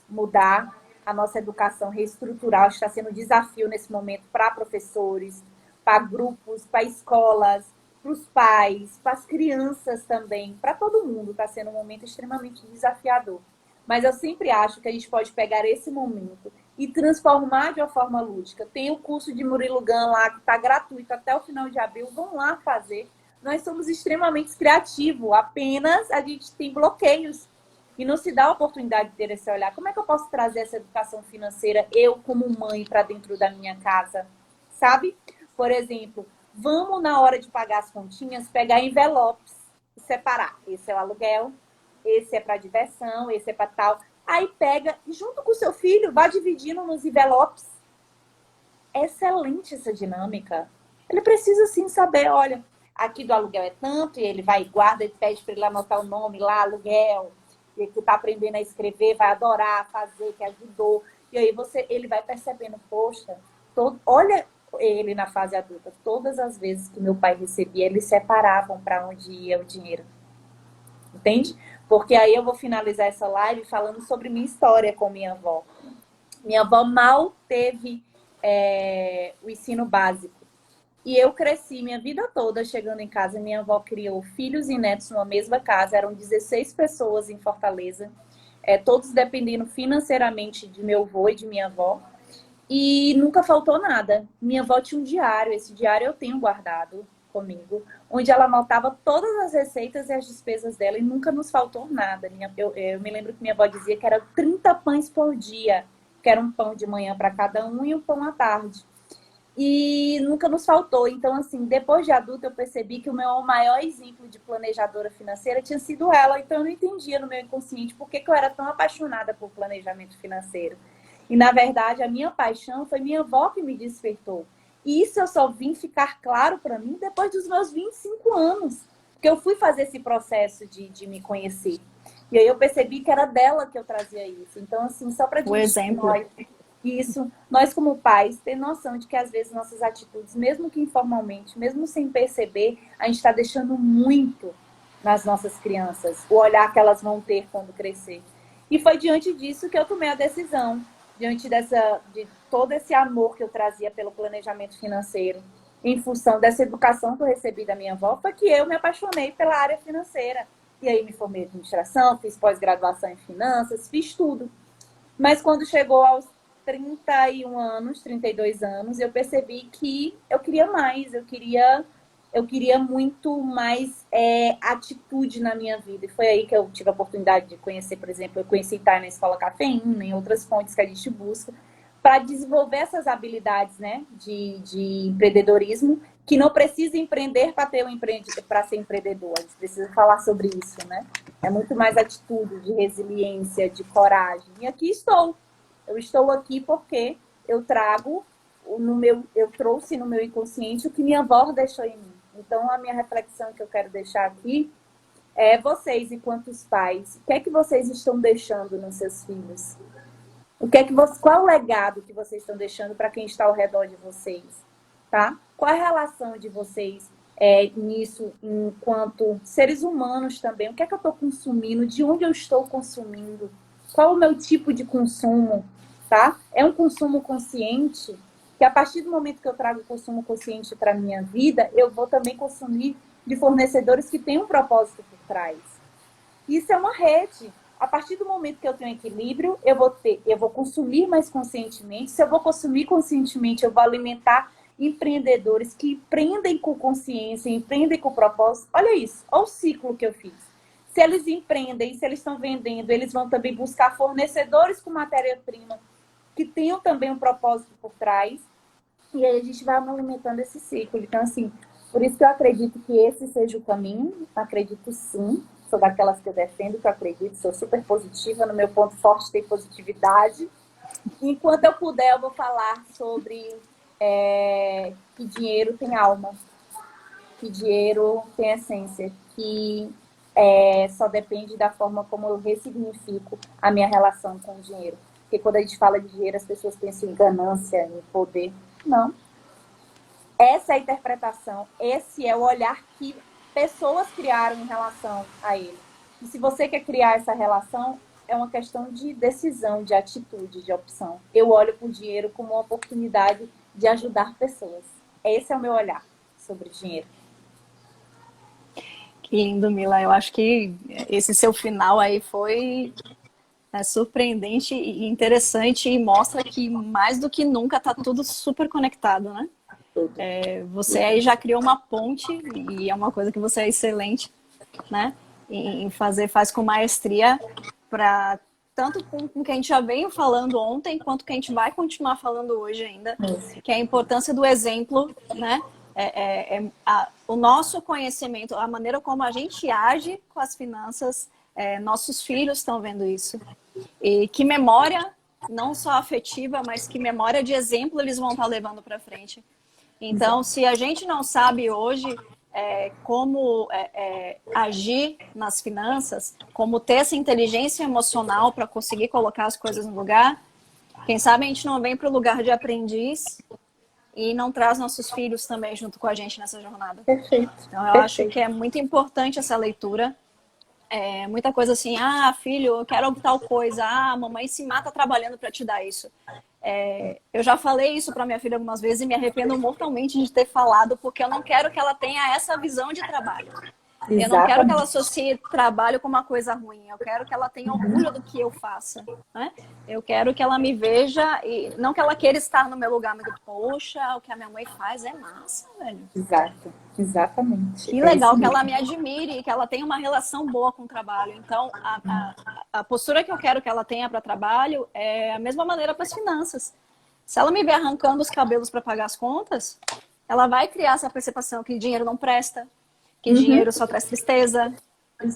mudar a nossa educação, reestruturar. Está sendo um desafio nesse momento para professores, para grupos, para escolas, para os pais, para as crianças também, para todo mundo. Está sendo um momento extremamente desafiador. Mas eu sempre acho que a gente pode pegar esse momento e transformar de uma forma lúdica. Tem o curso de Murilo Gun lá, que está gratuito até o final de abril. Vão lá fazer. Nós somos extremamente criativos, apenas a gente tem bloqueios e não se dá a oportunidade de ter esse olhar. Como é que eu posso trazer essa educação financeira, eu como mãe, para dentro da minha casa? Sabe? Por exemplo, vamos na hora de pagar as continhas, pegar envelopes e separar. Esse é o aluguel, esse é para diversão, esse é para tal. Aí pega e junto com o seu filho, vai dividindo nos envelopes. É excelente essa dinâmica. Ele precisa sim saber, olha, aqui do aluguel é tanto, e ele vai e guarda, ele pede para ele anotar o nome lá, aluguel, e que está aprendendo a escrever, vai adorar fazer, que ajudou. E aí ele vai percebendo, poxa, olha ele na fase adulta, todas as vezes que meu pai recebia, eles separavam para onde ia o dinheiro. Entende? Porque aí eu vou finalizar essa live falando sobre minha história com minha avó. Minha avó mal teve o ensino básico. E eu cresci minha vida toda chegando em casa. Minha avó criou filhos e netos numa mesma casa. Eram 16 pessoas em Fortaleza. Todos dependendo financeiramente de meu avô e de minha avó. E nunca faltou nada. Minha avó tinha um diário. Esse diário eu tenho guardado comigo, onde ela anotava todas as receitas e as despesas dela e nunca nos faltou nada. Eu me lembro que minha avó dizia que era 30 pães por dia, que era um pão de manhã para cada um e um pão à tarde. E nunca nos faltou. Então, assim, depois de adulta, eu percebi que o meu maior exemplo de planejadora financeira tinha sido ela. Então, eu não entendia no meu inconsciente por que eu era tão apaixonada por planejamento financeiro. E, na verdade, a minha paixão foi minha avó que me despertou. E isso eu só vim ficar claro para mim depois dos meus 25 anos. Porque eu fui fazer esse processo de me conhecer. E aí eu percebi que era dela que eu trazia isso. Então, assim, só para O exemplo. Nós como pais, ter noção de que às vezes nossas atitudes, mesmo que informalmente, mesmo sem perceber, a gente está deixando muito nas nossas crianças, o olhar que elas vão ter quando crescer. E foi diante disso que eu tomei a decisão, diante de todo esse amor que eu trazia pelo planejamento financeiro, em função dessa educação que eu recebi da minha avó, foi que eu me apaixonei pela área financeira. E aí me formei em administração, fiz pós-graduação em finanças, fiz tudo. Mas quando chegou aos 31 anos, 32 anos, eu percebi que eu queria mais, eu queria muito mais atitude na minha vida. E foi aí que eu tive a oportunidade de conhecer, por exemplo, eu conheci Itai na Escola Cafeína, em outras fontes que a gente busca, para desenvolver essas habilidades, né, de empreendedorismo, que não precisa empreender para ser empreendedor. A gente precisa falar sobre isso, né? É muito mais atitude, de resiliência, de coragem. E aqui estou. Eu estou aqui porque eu trouxe no meu inconsciente o que minha avó deixou em mim. Então, a minha reflexão que eu quero deixar aqui é vocês, enquanto pais, o que é que vocês estão deixando nos seus filhos? Qual é o legado que vocês estão deixando para quem está ao redor de vocês? Tá? Qual é a relação de vocês nisso, enquanto seres humanos também? O que é que eu estou consumindo? De onde eu estou consumindo? Qual é o meu tipo de consumo? Tá? É um consumo consciente? Que a partir do momento que eu trago o consumo consciente para a minha vida, eu vou também consumir de fornecedores que têm um propósito por trás. Isso é uma rede. A partir do momento que eu tenho equilíbrio, eu vou consumir mais conscientemente. Se eu vou consumir conscientemente, eu vou alimentar empreendedores que empreendem com consciência, empreendem com propósito. Olha isso, olha o ciclo que eu fiz. Se eles empreendem, se eles estão vendendo, eles vão também buscar fornecedores com matéria-prima que tenham também um propósito por trás. E aí a gente vai alimentando esse ciclo. Então, assim, por isso que eu acredito que esse seja o caminho. Acredito sim. Sou daquelas que eu defendo, que eu acredito. Sou super positiva. No meu ponto forte tem positividade. Enquanto eu puder, eu vou falar sobre que dinheiro tem alma. Que dinheiro tem essência. Que só depende da forma como eu ressignifico a minha relação com o dinheiro. Porque quando a gente fala de dinheiro, as pessoas pensam em ganância, em poder. Não. Essa é a interpretação, esse é o olhar que pessoas criaram em relação a ele. E se você quer criar essa relação, é uma questão de decisão, de atitude, de opção. Eu olho para o dinheiro como uma oportunidade de ajudar pessoas. Esse é o meu olhar sobre dinheiro. Que lindo, Mila. Eu acho que esse seu final aí foi surpreendente e interessante e mostra que mais do que nunca tá tudo super conectado, né? Você aí já criou uma ponte e é uma coisa que você é excelente, né? Em fazer, faz com maestria para tanto com o que a gente já veio falando ontem, quanto que a gente vai continuar falando hoje ainda, que é a importância do exemplo, né? O nosso conhecimento, a maneira como a gente age com as finanças, nossos filhos estão vendo isso. E que memória, não só afetiva, mas que memória de exemplo eles vão estar levando para frente. Então, se a gente não sabe hoje como agir nas finanças, como ter essa inteligência emocional para conseguir colocar as coisas no lugar, quem sabe a gente não vem para o lugar de aprendiz e não traz nossos filhos também junto com a gente nessa jornada. Perfeito. Então, eu acho que é muito importante essa leitura. Muita coisa assim, filho, eu quero tal coisa, mamãe se mata trabalhando para te dar isso. Eu já falei isso para minha filha algumas vezes e me arrependo mortalmente de ter falado, porque eu não quero que ela tenha essa visão de trabalho. Eu não quero que ela associe trabalho com uma coisa ruim. Eu quero que ela tenha orgulho do que eu faça, né? Eu quero que ela me veja e não que ela queira estar no meu lugar, mas poxa, o que a minha mãe faz é massa, velho. Exato, exatamente. Que legal que ela me admire e que ela tenha uma relação boa com o trabalho. Então, a postura que eu quero que ela tenha para trabalho é a mesma maneira para as finanças. Se ela me ver arrancando os cabelos para pagar as contas, ela vai criar essa percepção que dinheiro não presta, que dinheiro só traz tristeza,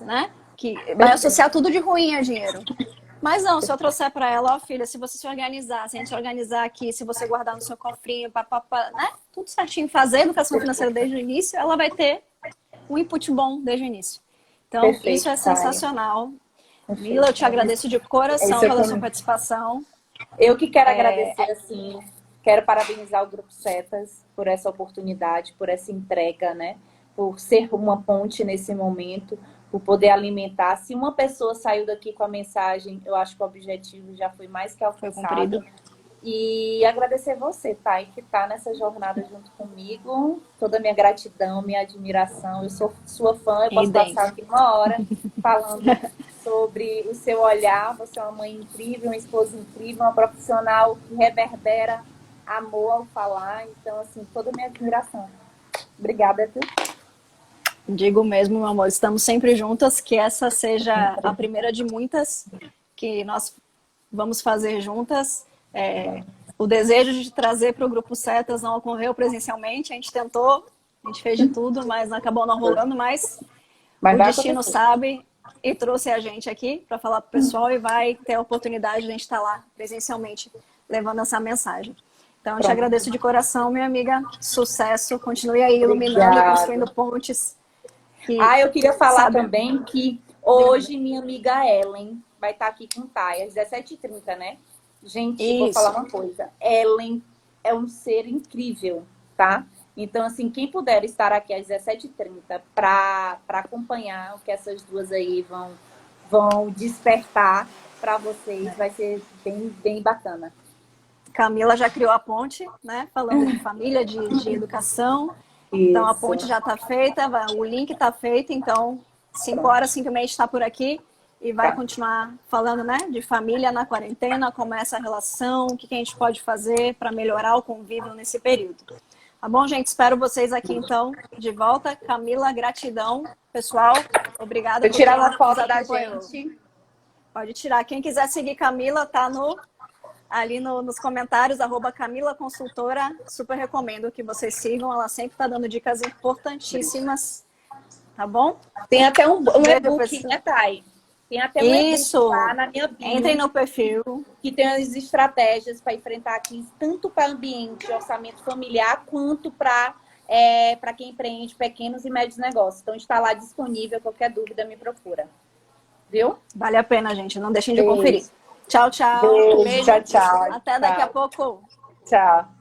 né? Que vai associar tudo de ruim a dinheiro. Mas não, se eu trouxer para ela, filha, se você se organizar, se a gente se organizar aqui, se você guardar no seu cofrinho, né? Tudo certinho, fazer educação financeira desde o início, ela vai ter um input bom desde o início. Então, perfeito, isso é sensacional. Perfeito. Mila, eu te agradeço de coração pela sua participação. Eu que quero agradecer, assim, quero parabenizar o Grupo Setas por essa oportunidade, por essa entrega, né? Por ser uma ponte nesse momento, por poder alimentar. Se uma pessoa saiu daqui com a mensagem, eu acho que o objetivo já foi mais que alcançado. E agradecer você, Thay, que está nessa jornada junto comigo. Toda a minha gratidão, minha admiração. Eu sou sua fã, eu posso passar aqui uma hora falando sobre o seu olhar. Você é uma mãe incrível, uma esposa incrível, uma profissional que reverbera amor ao falar. Então, assim, toda a minha admiração. Obrigada, viu? Digo mesmo, meu amor, estamos sempre juntas, que essa seja a primeira de muitas que nós vamos fazer juntas. O desejo de te trazer para o Grupo Setas não ocorreu presencialmente, a gente tentou, a gente fez de tudo, mas acabou não rolando, mas o destino sabe e trouxe a gente aqui para falar para o pessoal e vai ter a oportunidade de a gente estar lá presencialmente levando essa mensagem. Então, eu te agradeço de coração, minha amiga. Sucesso, continue aí iluminando e construindo pontes. Eu queria falar também que hoje minha amiga Ellen vai estar aqui com o Thay, às 17h30, né? Gente, vou falar uma coisa. Ellen é um ser incrível, tá? Então, assim, quem puder estar aqui às 17h30 para acompanhar o que essas duas aí vão despertar para vocês, vai ser bem, bem bacana. Camila já criou a ponte, né? Falando de família, de educação. Isso. Então, a ponte já está feita, o link está feito. Então, 5h, 5h30 está por aqui e vai continuar falando, né? De família na quarentena, como é essa relação, o que a gente pode fazer para melhorar o convívio nesse período. Tá bom, gente? Espero vocês aqui, então, de volta. Camila, gratidão. Pessoal, obrigada por tirar uma foto da gente. Pode tirar. Quem quiser seguir Camila, tá ali nos comentários, @Camila Consultora, super recomendo que vocês sigam, ela sempre está dando dicas importantíssimas, tá bom? Tem até um e-book, né, Thay? Tem até um e-book lá na minha bio. Entrem no perfil. Que tem as estratégias para enfrentar a crise, tanto para ambiente de orçamento familiar, quanto para quem empreende pequenos e médios negócios. Então, está lá disponível, qualquer dúvida me procura. Viu? Vale a pena, gente, não deixem de conferir. Tchau, tchau. Beijo, tchau. Até daqui a pouco. Tchau.